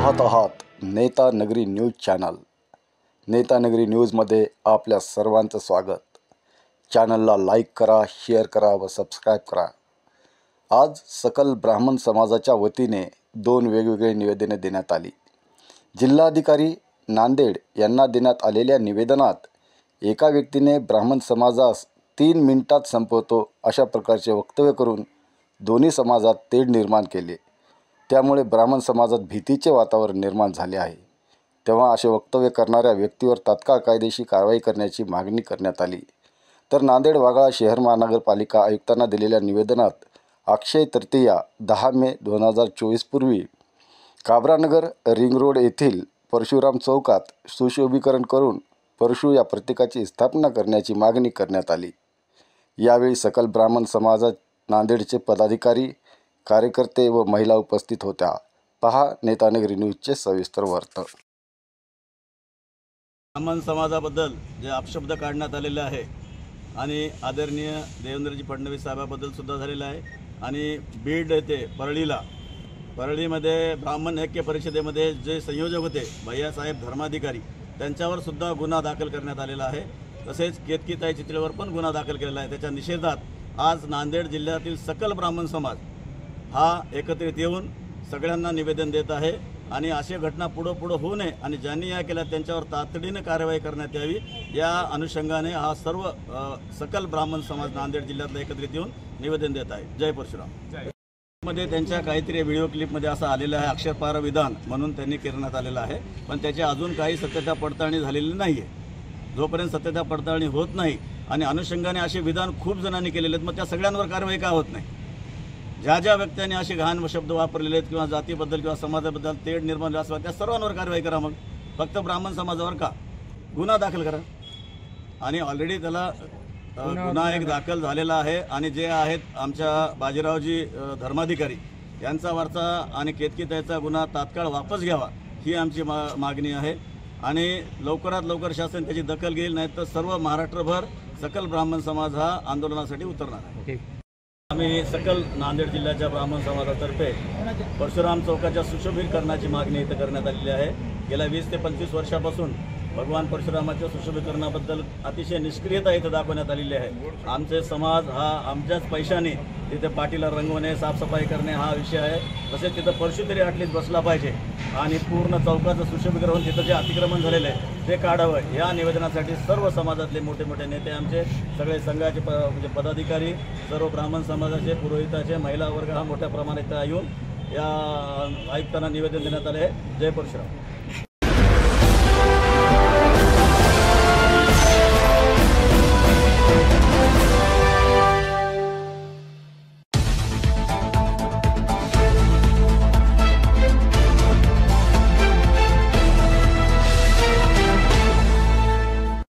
पाहत आहात नेता नगरी न्यूज चॅनल। नेता नगरी न्यूजमध्ये आपल्या सर्वांचं स्वागत। चॅनलला लाईक करा, शेअर करा व सबस्क्राईब करा। आज सकल ब्राह्मण समाजाच्या वतीने 2 वेगवेगळे निवेदने देण्यात आली। जिल्हाधिकारी नांदेड यांना देण्यात आलेल्या निवेदनात एका व्यक्तीने ब्राह्मण समाजास 3 मिनिटात संपवतो अशा प्रकारचे वक्तव्य करून दोन्ही समाजात तेढ निर्माण केले। त्यामुळे ब्राह्मण समाजात भीतीचे वातावरण निर्माण झाले आहे। तेव्हा असे वक्तव्य करणाऱ्या व्यक्तीवर तात्काळ कायदेशीर कारवाई करण्याची मागणी करण्यात आली। तर नांदेड वाघाळा शहर महानगरपालिका आयुक्तांना दिलेल्या निवेदनात अक्षय तृतीया 10 मे 2024 पूर्वी काबरानगर रिंग रोड येथील परशुराम चौकात सुशोभीकरण करून परशु या प्रतीकाची स्थापना करण्याची मागणी करण्यात आली। यावेळी सकल ब्राह्मण समाजात नांदेडचे पदाधिकारी, कार्यकर्ते व महिला उपस्थित होत्या। पहा नेता नगरी न्यूजचे सविस्तर वृत्त। ब्राह्मण समाजाबद्दल जे अपशब्द काढण्यात आलेले आहे आणि आदरणीय देवेंद्रजी फडणवीस साहेबाबद्दल सुद्धा झालेला आहे आणि बीड येथे परळीमध्ये ब्राह्मण ऐक्य परिषदेमध्ये जे संयोजक होते भैयासाहेब धर्माधिकारी त्यांच्यावर सुद्धा गुन्हा दाखल करण्यात आलेला आहे। तसेच केतकीताई चितळेवर पण गुन्हा दाखल केलेला आहे। त्याच्या निषेधात आज नांदेड जिल्ह्यातील सकल ब्राह्मण समाज हा एकत्रित येऊन सगळ्यांना निवेदन देत आहे आणि अशा घटना पुढे होऊ नये आणि ज्यांनी या केल्या त्यांच्यावर तातडीने कारवाई करण्यात यावी या अनुषंगाने हा सर्व सकल ब्राह्मण समाज नांदेड जिल्ह्यातला एकत्रित येऊन निवेदन देत आहे। जय परशुराम। मध्ये त्यांच्या काहीतरी व्हिडिओ क्लिपमध्ये असं आलेलं आहे अक्षरपार विधान म्हणून त्यांनी करण्यात आलेलं आहे, पण त्याची अजून काही सत्यता पडताळणी झालेली नाही आहे। जोपर्यंत सत्यता पडताळणी होत नाही आणि अनुषंगाने असे विधान खूप जणांनी केलेले आहेत, मग त्या सगळ्यांवर कारवाई का होत नाही? ज्या व्यक्तींनी असे घाण शब्द वापरलेले आहेत किंवा जातीबद्दल किंवा समाजाबद्दल तेढ निर्माण झाला असेल त्या सर्वांवर कारवाई करा। मग फक्त ब्राह्मण समाजावर का गुन्हा दाखल करा आणि ऑलरेडी त्याला गुन्हा एक दाखल झालेला आहे आणि जे आहेत आमच्या बाजीरावजी धर्माधिकारी यांच्यावरचा आणि केतकीताईचा गुन्हा तात्काळ वापस घ्यावा ही आमची मागणी आहे आणि लवकरात लवकर शासन त्याची दखल घेईल, नाही तर सर्व महाराष्ट्रभर सकल ब्राह्मण समाज हा आंदोलनासाठी उतरणार आहे। आम्ही सकल नांदेड जिल्ह्याच्या ब्राह्मण समाजातर्फे परशुराम चौकाच्या सुशोभीकरणाची मागणी इथं करण्यात आलेली आहे। गेल्या 20 ते 25 वर्षापासून भगवान परशुरामाच्या सुशोभीकरणाबद्दल अतिशय निष्क्रियता इथं दाखवण्यात आलेली आहे। आमचे समाज हा आमच्याच पैशाने तिथे पाटीला रंगवणे, साफसफाई करणे हा विषय आहे। तसेच तिथं परशु तरी ॲटलीस्ट बसला पाहिजे आणि पूर्ण चौकाचं सुशोभीकरण तिथं जे अतिक्रमण झालेलं आहे ते काढावं या निवेदनासाठी सर्व समाजातले मोठे मोठे नेते, आमचे सगळे संघाचे म्हणजे पदाधिकारी, सर्व ब्राह्मण समाजाचे, पुरोहिताचे, महिला वर्ग हा मोठ्या प्रमाणात येऊन या आयुक्तांना निवेदन देण्यात आले आहे। जय परशुराम।